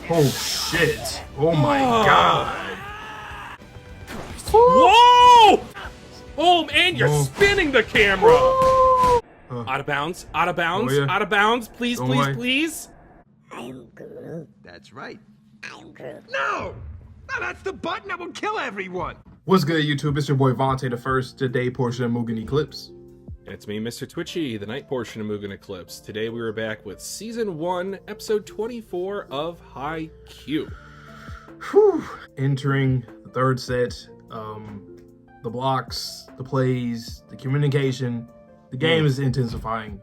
Oh shit! Oh my god! Whoa! Oh, and you're Whoa. spinning the camera. Out of bounds. Out of bounds. Oh, yeah. Out of bounds. Please, Don't please, worry. please. I'm Groot. That's right. I'm Groot. No! No, that's the button that will kill everyone! What's good, YouTube? It's your boy Vontae the First, today portion of Mugen Eclipse. It's me, Mr. Twitchy, the night portion of Mugen Eclipse. Today we are back with Season 1, Episode 24 of Haikyuu. Whew. Entering the third set, the blocks, the plays, the communication. The game is intensifying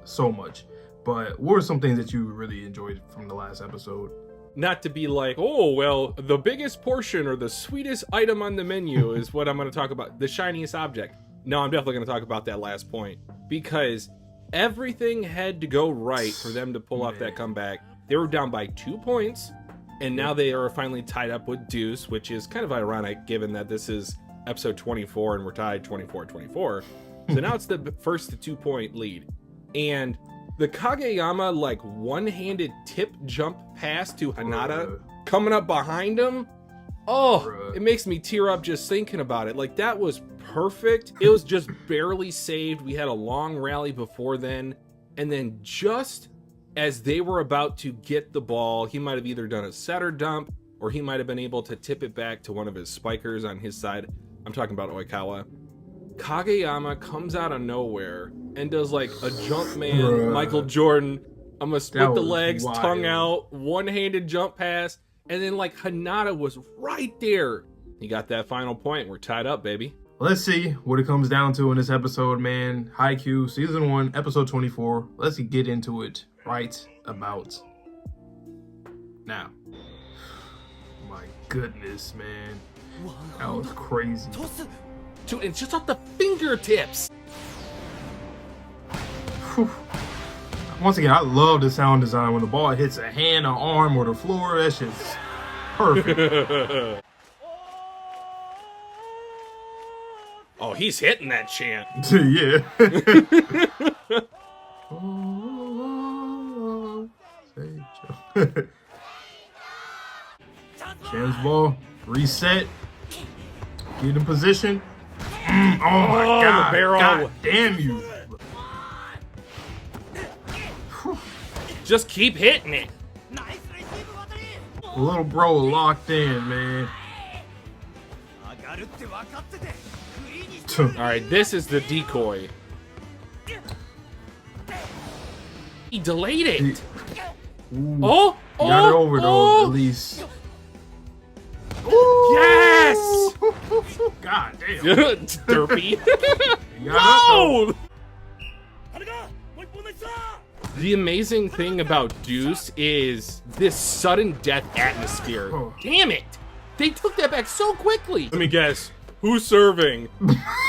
so much. But what are some things that you really enjoyed from the last episode? Not to be like, oh, well, the biggest portion or the sweetest item on the menu is what I'm going to talk about. The shiniest object. No, I'm definitely going to talk about that last point. Because everything had to go right for them to pull off that comeback. They were down by 2 points. And now they are finally tied up with Deuce, which is kind of ironic given that this is episode 24 and we're tied 24-24. So now it's the first 2 point lead. And the Kageyama, like, one-handed tip jump pass to Hinata coming up behind him. Oh, it makes me tear up just thinking about it. Like, that was perfect. It was just barely saved. We had a long rally before then. And then just as they were about to get the ball, he might have either done a setter dump or he might have been able to tip it back to one of his spikers on his side. I'm talking about Oikawa. Kageyama comes out of nowhere and does like a jump man, Michael Jordan. I'm gonna split the legs, wild. tongue out, one-handed jump pass, and then like Hinata was right there. He got that final point. We're tied up, baby. Let's see what it comes down to in this episode, man. Haikyuu, Season 1, Episode 24. Let's get into it right about now. My goodness, man. That was crazy. Dude, it's just off the fingertips. Whew. Once again, I love the sound design when the ball hits a hand, an arm, or the floor. That shit's perfect. Oh, he's hitting that chant. Yeah. Chance ball, reset, get in position. Oh my god, the barrel. God damn you. Just keep hitting it. Little bro locked in, man. All right, this is the decoy. He delayed it. Ooh. Oh, You got it over though, at least. Yes! God damn. Derpy. You got it, No! The amazing thing about Deuce is this sudden death atmosphere. Oh. Damn it! They took that back so quickly. Let me guess. Who's serving?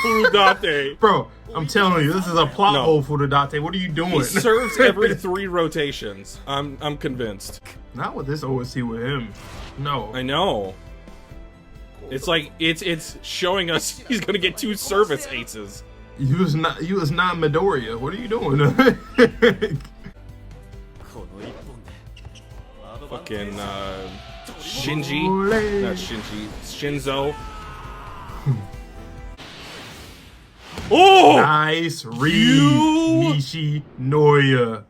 Furudate. Bro, I'm telling you, this is a plot No. hole for the Date. What are you doing? He serves every 3 rotations. I'm convinced. Not with this OSC with him. No. I know. It's like it's showing us he's gonna get 2 service aces. You was not Midoriya. What are you doing? Fucking Shinji. Not Shinji. Shinzo. Oh! Nice read, You- Nishinoya.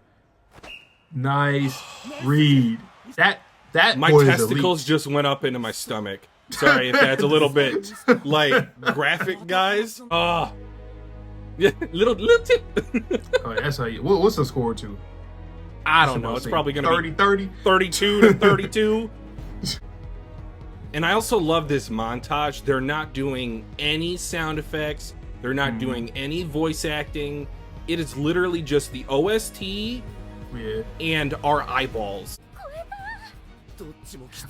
Nice read. That My boy is testicles just went up into my stomach. Sorry if that's a little bit like graphic, guys. Yeah, little tip. elite. Oh, that's how you. What's the score to? I don't know. It's probably gonna 30-30. be 32 to 32. And I also love this montage. They're not doing any sound effects. They're not doing any voice acting. It is literally just the OST Yeah. and our eyeballs.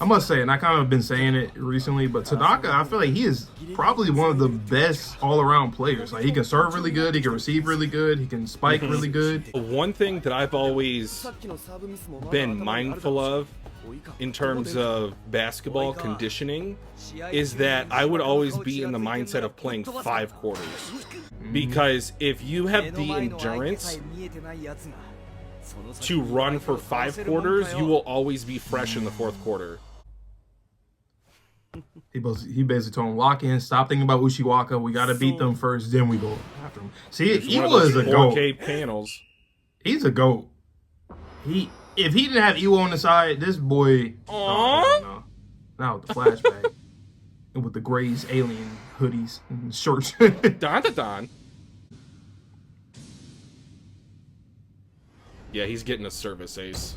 I must say, and I kind of been saying it recently, but Tanaka, I feel like he is probably one of the best all-around players. Like, he can serve really good, he can receive really good, he can spike really good. One thing that I've always been mindful of in terms of basketball conditioning is that I would always be in the mindset of playing 5 quarters. Because if you have the endurance to run for 5 quarters, you will always be fresh in the 4th quarter. He basically told him, lock in, stop thinking about Ushiwaka. We gotta beat them first, then we go after him. See, Iwo is a goat. 4K panels. He's a goat. If he didn't have Iwo on the side, this boy. No. Not with the flashback. And with the Gray's alien hoodies and shorts. Dandadan. Yeah, he's getting a service ace.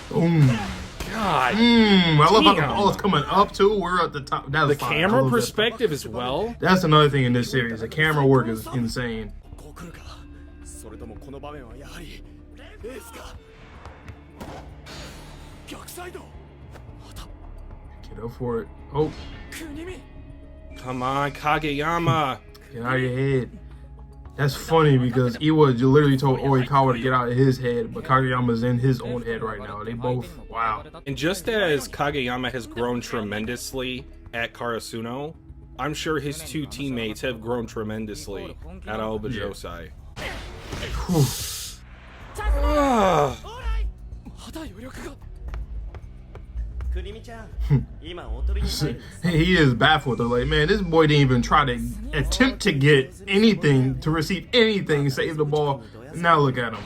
Boom. God. I love how the ball is coming up too. We're at the top. That's The fine. camera perspective as well. That's another thing in this series. The camera work is insane. Get up for it. Oh. Come on, Kageyama. Get out of your head. That's funny because Iwa literally told Oikawa to get out of his head, but Kageyama's in his own head right now. They both, wow. And just as Kageyama has grown tremendously at Karasuno, I'm sure his 2 teammates have grown tremendously at Aoba Johsai. He is baffled. They're like, man, this boy didn't even try to attempt to get anything, to receive anything, save the ball. Now look at him.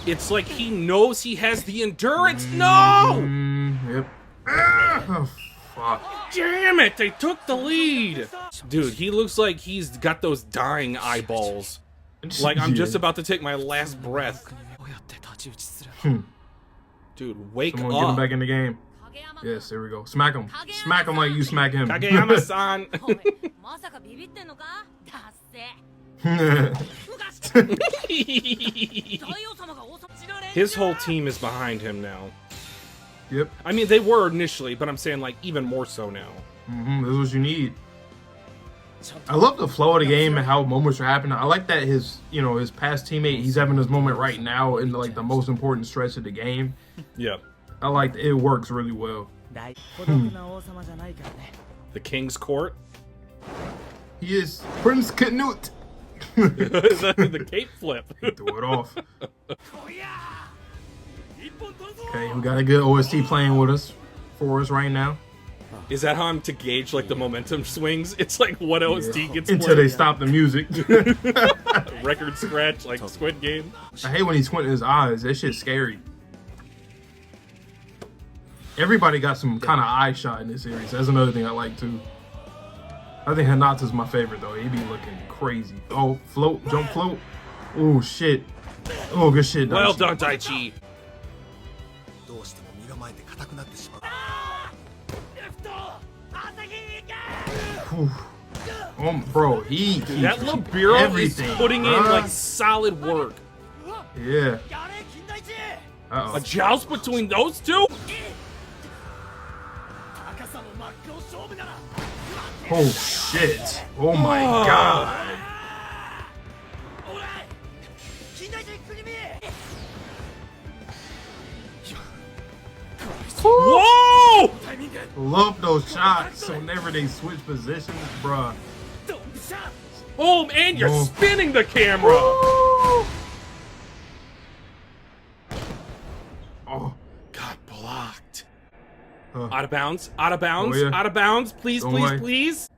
It's like he knows he has the endurance. No! Yep. Oh, fuck. Damn it, they took the lead. Dude, he looks like he's got those dying eyeballs. Like I'm just about to take my last breath. Dude, wake Someone up. get him back in the game. Yes, there we go. Smack him. Smack him like you smack him. Kageyama-san. His whole team is behind him now. Yep. I mean, they were initially, but I'm saying like even more so now. This is what you need. I love the flow of the game and how moments are happening. I like that his past teammate, he's having his moment right now in like the most important stretch of the game. Yeah. I like it works really well. The King's Court. He is Prince Canute. The cape flip. He threw it off. Okay, we got a good OST playing with us for us right now. Is that how I'm to gauge like the momentum swings? It's like what OST gets until they stop the music. Record scratch like Squid Game. I hate when he's squinting his eyes. That shit's scary. Everybody got some kind of eye shot in this series. That's another thing I like too. I think Hinata's my favorite though. He be looking crazy. Oh, float, jump float. Oh shit. Oh, good shit. Daichi. Well done, Daichi. Bro, he that Libero is putting in like solid work. Yeah. A joust between those two? Oh shit. Oh my god. Whoa! Love those shots whenever they switch positions, bruh. Oh, and you're spinning the camera. Oh, got blocked. Out of bounds. Out of bounds. Oh, yeah. Out of bounds. Please, Don't please, worry. please.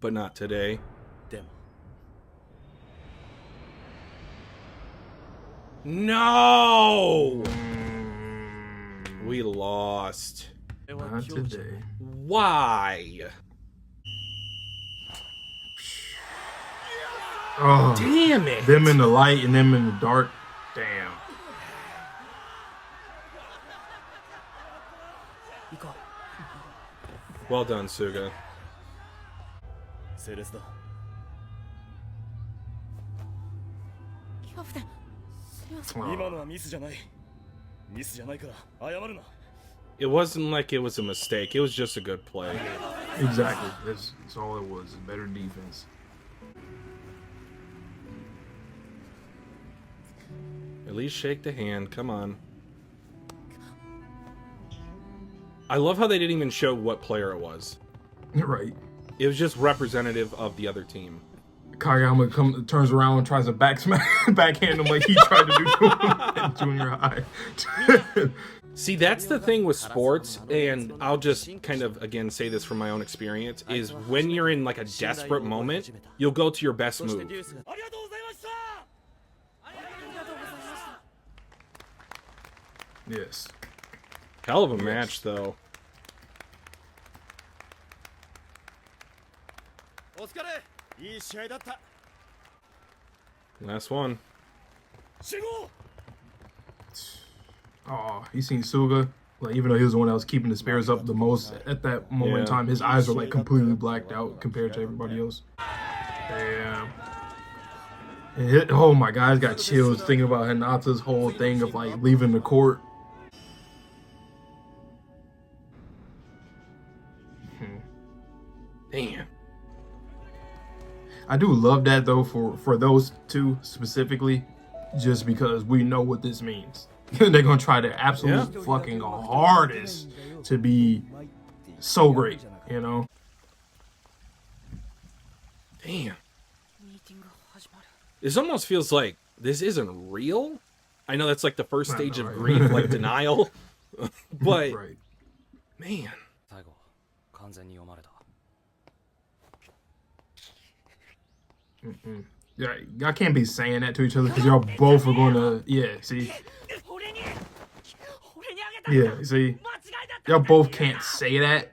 But not today. No! We lost. not today. Why? Oh, Damn it! them in the light and them in the dark. Damn. Well done, Suga. It wasn't like it was a mistake. It was just a good play. Exactly. That's all it was. Better defense. At least shake the hand. Come on. I love how they didn't even show what player it was. Right. It was just representative of the other team. Kageyama turns around and tries to backhand him like he tried to do to him in junior high. See, that's the thing with sports, and I'll just kind of, again, say this from my own experience, is when you're in like a desperate moment, you'll go to your best move. Yes. Hell of a match, though. Last one. Oh, you seen Suga? Like, even though he was the one that was keeping the spirits up the most at that moment in time, his eyes were like completely blacked out compared to everybody else. Damn. Oh my God, I got chills thinking about Hinata's whole thing of like leaving the court. Damn. I do love that though for those two specifically, just because we know what this means. They're gonna try their absolute fucking hardest to be so great, you know? Damn. This almost feels like this isn't real. I know that's like the first stage of grief, like denial. But, right. Man. Yeah, y'all can't be saying that to each other because y'all both are gonna, see? Yeah, see? Y'all both can't say that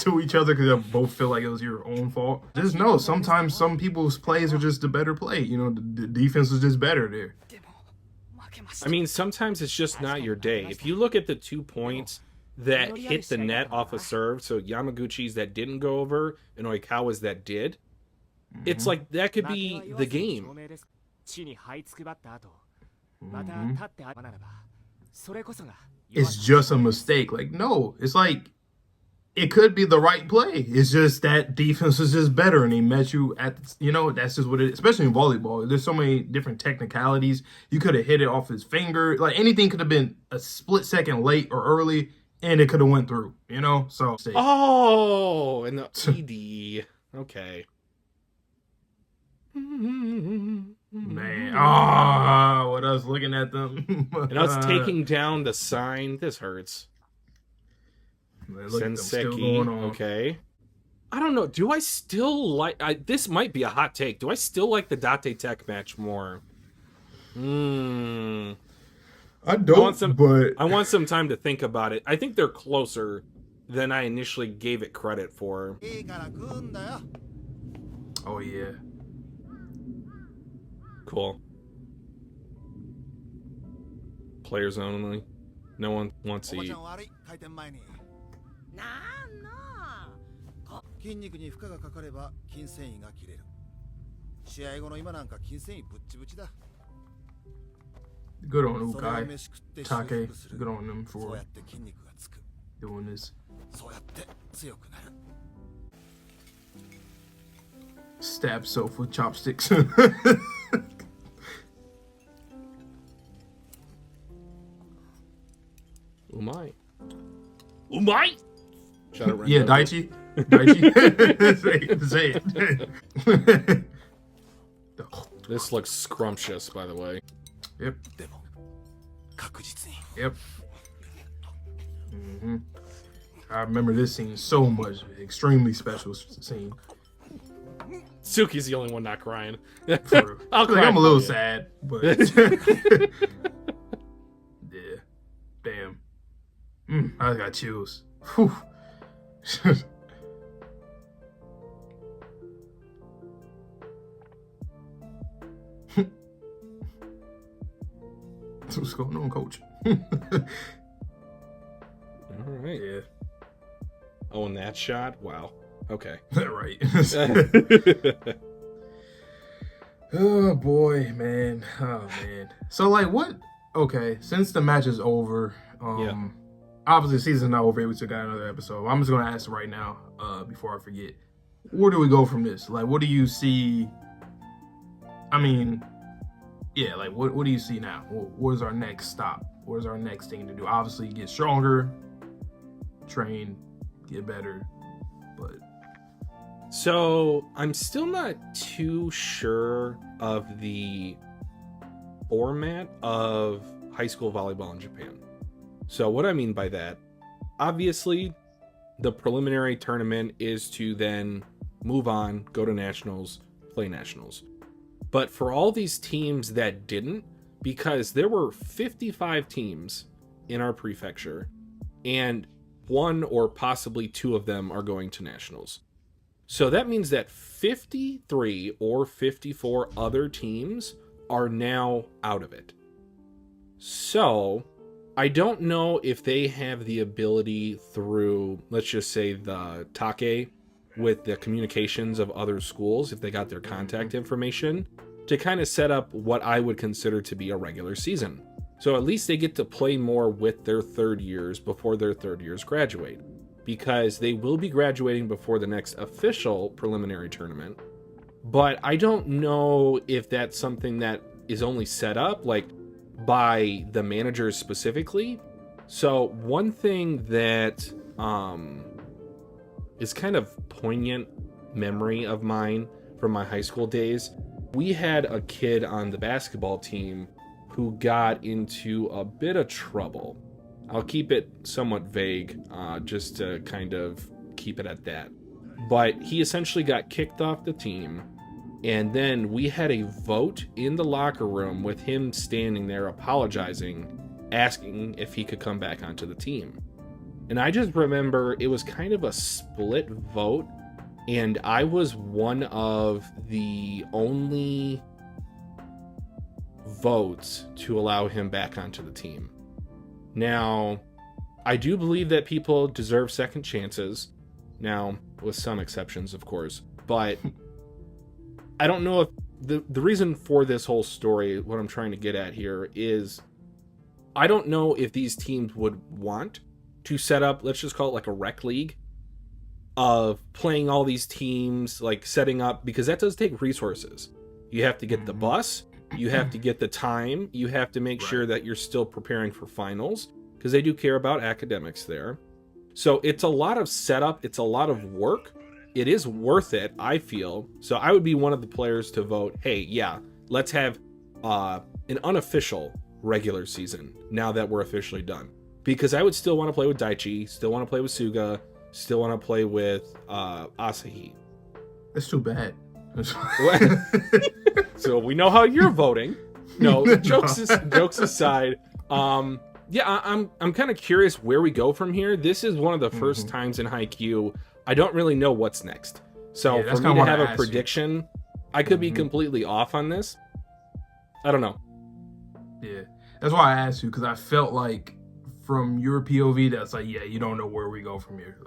to each other because y'all both feel like it was your own fault. Just know, sometimes some people's plays are just the better play. You know, the defense was just better there. I mean, sometimes it's just not your day. If you look at the 2 points that hit the net off a serve, so Yamaguchi's that didn't go over and Oikawa's that did, it's like that could be the game. It's just a mistake. Like, no, it's like it could be the right play. It's just that defense is just better and he met you at, that's just what it is. Especially in volleyball. There's so many different technicalities. You could have hit it off his finger. Like, anything could have been a split second late or early and it could have went through, So. Oh, and the ED. Okay. Man, what else looking at them? And I was taking down the sign. This hurts. Senseki. Okay. I don't know. Do I still like... this might be a hot take. Do I still like the Date Tech match more? I don't, but... I want some time to think about it. I think they're closer than I initially gave it credit for. Oh, yeah. Cool. Players only. No one wants to eat. Good on Ukai. Take. Good on them for doing this. Stab self with chopsticks. Umai. Umai! Yeah, Daichi. Say it. This looks scrumptious, by the way. Yep. Yep. I remember this scene so much. Extremely special scene. Suki's the only one not crying. I'll cry. I'm a little sad, but yeah. Damn. I got chills. Whew. What's going on, coach? All right. Yeah. Oh, and that shot? Wow. Okay. Right. Oh boy, man. Oh man. So like what? Okay, since the match is over, obviously the season's not over. We still got another episode. I'm just gonna ask right now, before I forget. Where do we go from this? Like, what do you see? I mean, yeah, like what do you see now? Where's our next stop? Where's our next thing to do? Obviously, get stronger, train, get better, but so I'm still not too sure of the format of high school volleyball in Japan. So what I mean by that, obviously, the preliminary tournament is to then move on, go to nationals, play nationals. But for all these teams that didn't, because there were 55 teams in our prefecture, and one or possibly two of them are going to nationals. So that means that 53 or 54 other teams are now out of it. So I don't know if they have the ability through, let's just say, the Take with the communications of other schools, if they got their contact information, to kind of set up what I would consider to be a regular season. So at least they get to play more with their third years before their third years graduate, because they will be graduating before the next official preliminary tournament. But I don't know if that's something that is only set up like by the managers specifically. So one thing that is kind of poignant memory of mine from my high school days, we had a kid on the basketball team who got into a bit of trouble. I'll keep it somewhat vague, just to kind of keep it at that. But he essentially got kicked off the team, and then we had a vote in the locker room with him standing there apologizing, asking if he could come back onto the team. And I just remember it was kind of a split vote, and I was one of the only votes to allow him back onto the team. Now, I do believe that people deserve second chances. Now, with some exceptions, of course. But I don't know if the reason for this whole story, what I'm trying to get at here, is I don't know if these teams would want to set up, let's just call it like a rec league, of playing all these teams, like setting up, because that does take resources. You have to get the bus, you have to get the time, you have to make sure that you're still preparing for finals, because they do care about academics there. So it's a lot of setup, it's a lot of work. It is worth it, I feel. So I would be one of the players to vote, hey, yeah, let's have an unofficial regular season now that we're officially done. Because I would still want to play with Daichi, still want to play with Suga, still want to play with Asahi. It's too bad. So we know how you're voting. No, jokes aside. Yeah, I'm kind of curious where we go from here. This is one of the first times in Haikyuu I don't really know what's next. So for me to have a prediction, I could be completely off on this. I don't know. Yeah, that's why I asked you, because I felt like from your POV, that's like, yeah, you don't know where we go from here.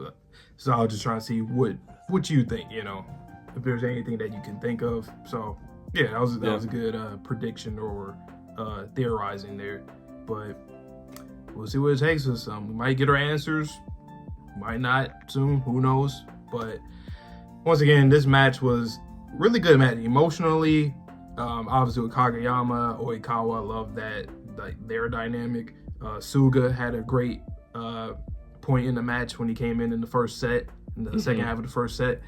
So I was just trying to see what you think, you know, if there's anything that you can think of. So yeah, that was a good prediction or theorizing there. But we'll see where it takes us. We might get our answers, might not soon, who knows. But once again, this match was really good match emotionally. Obviously with Kageyama, Oikawa, I love that, like their dynamic. Suga had a great point in the match when he came in the first set, in the second half of the first set.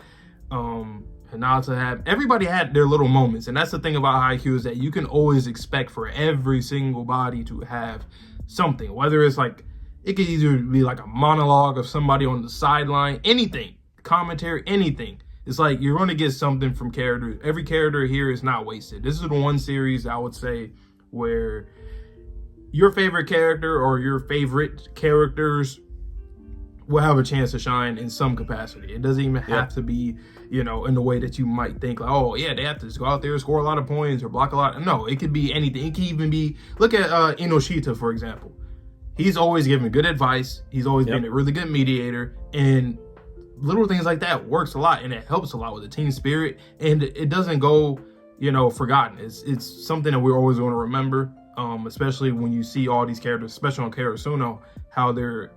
Hinata everybody had their little moments, and that's the thing about Haikyuu, is that you can always expect for every single body to have something, whether it's like, it could either be like a monologue of somebody on the sideline, anything, commentary, anything. It's like you're going to get something from characters. Every character here is not wasted. This is the one series I would say where your favorite character or your favorite characters will have a chance to shine in some capacity. It doesn't even have to be, you know, in the way that you might think, like, oh yeah, they have to just go out there, score a lot of points or block a lot. No, it could be anything. It can even be, look at Inoshita, for example. He's always given good advice. He's always been a really good mediator, and little things like that works a lot, and it helps a lot with the team spirit, and it doesn't go, you know, forgotten. It's something that we're always going to remember, especially when you see all these characters, especially on Karasuno, how they're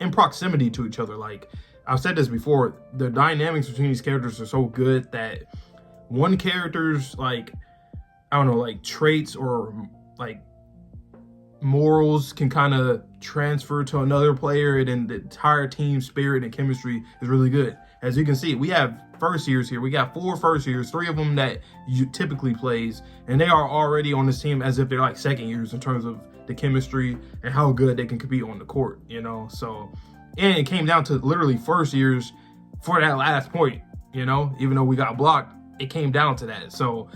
in proximity to each other. Like I've said this before, the dynamics between these characters are so good that one character's like, I don't know, like traits or like morals can kind of transfer to another player, and then the entire team spirit and chemistry is really good. As you can see, we have first years here. We got 4 first years, 3 of them that you typically plays, and they are already on this team as if they're like second years in terms of the chemistry and how good they can compete on the court, you know. So, and it came down to literally first years for that last point, you know, even though we got blocked, it came down to that. So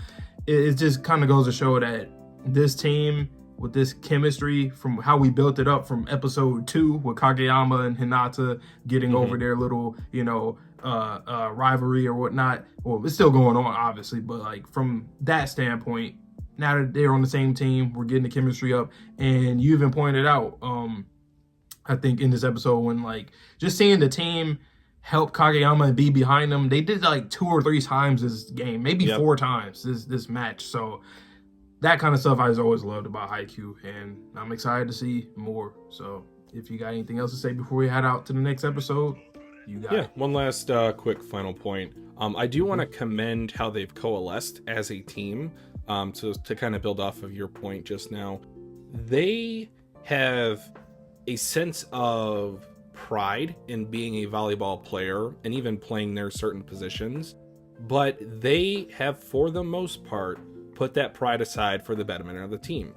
it just kind of goes to show that this team with this chemistry, from how we built it up from episode 2 with Kageyama and Hinata getting over their little, you know, rivalry or whatnot. Well, it's still going on, obviously, but like from that standpoint, now that they're on the same team, we're getting the chemistry up. And you even pointed out, I think in this episode, when like just seeing the team help Kageyama and be behind them, they did like 2 or 3 times this game, maybe 4 times this match. So that kind of stuff I always loved about Haikyuu, and I'm excited to see more. So if you got anything else to say before we head out to the next episode, you got it. One last quick final point. I do want to commend how they've coalesced as a team. To kind of build off of your point just now, they have a sense of pride in being a volleyball player and even playing their certain positions, but they have, for the most part, put that pride aside for the betterment of the team.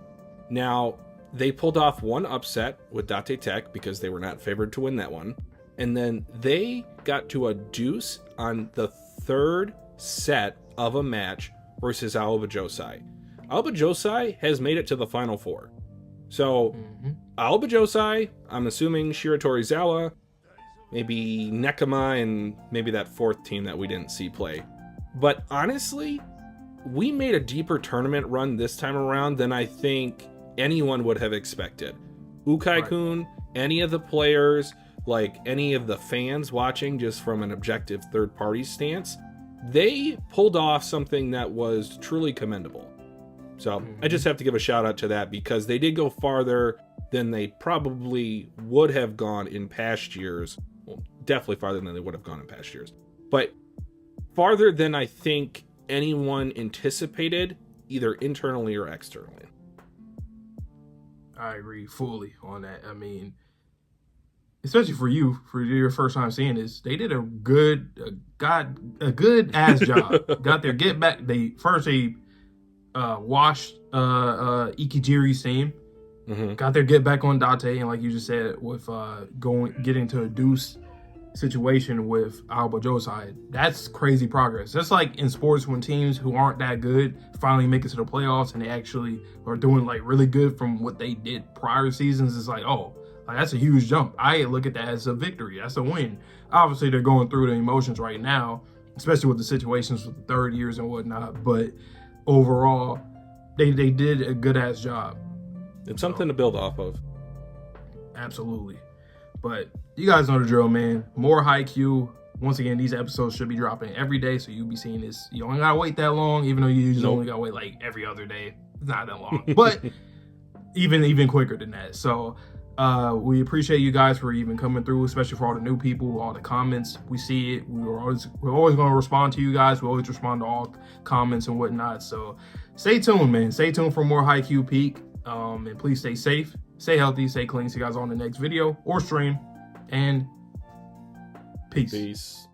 Now, they pulled off one upset with Date Tech because they were not favored to win that one, and then they got to a deuce on the 3rd set of a match versus Aoba Johsai. Aoba Johsai has made it to the Final 4. So, Aoba Johsai, I'm assuming Shiratori Zawa, maybe Nekama, and maybe that 4th team that we didn't see play. But honestly, we made a deeper tournament run this time around than I think anyone would have expected. Ukai-kun, any of the players, like any of the fans watching just from an objective third-party stance, they pulled off something that was truly commendable. So I just have to give a shout out to that, because they did go farther than they probably would have gone in past years. Well, definitely farther than they would have gone in past years. But farther than I think anyone anticipated, either internally or externally. I agree fully on that. I mean, especially for you, for your first time seeing this, they did a good ass job. Got their get back. They washed Ikijiri's team. Got their get back on Date, and like you just said, with getting to a deuce situation with Aoba Johsai. That's crazy progress. That's like in sports when teams who aren't that good finally make it to the playoffs and they actually are doing like really good from what they did prior seasons. It's like, oh, like that's a huge jump. I look at that as a victory. That's a win. Obviously, they're going through the emotions right now, especially with the situations with the 3rd years and whatnot. But overall, they did a good ass job. It's something to build off of. Absolutely. But you guys know the drill, man. More Haikyuu. Once again, these episodes should be dropping every day, so you'll be seeing this. You don't gotta wait that long, even though you usually only gotta wait like every other day. It's not that long, but even quicker than that. So we appreciate you guys for even coming through, especially for all the new people, all the comments. We see it. We're always going to respond to you guys. We always respond to all comments and whatnot. So stay tuned, man. Stay tuned for more Haikyuu Peak. And please stay safe, stay healthy, stay clean. See you guys on the next video or stream. And peace.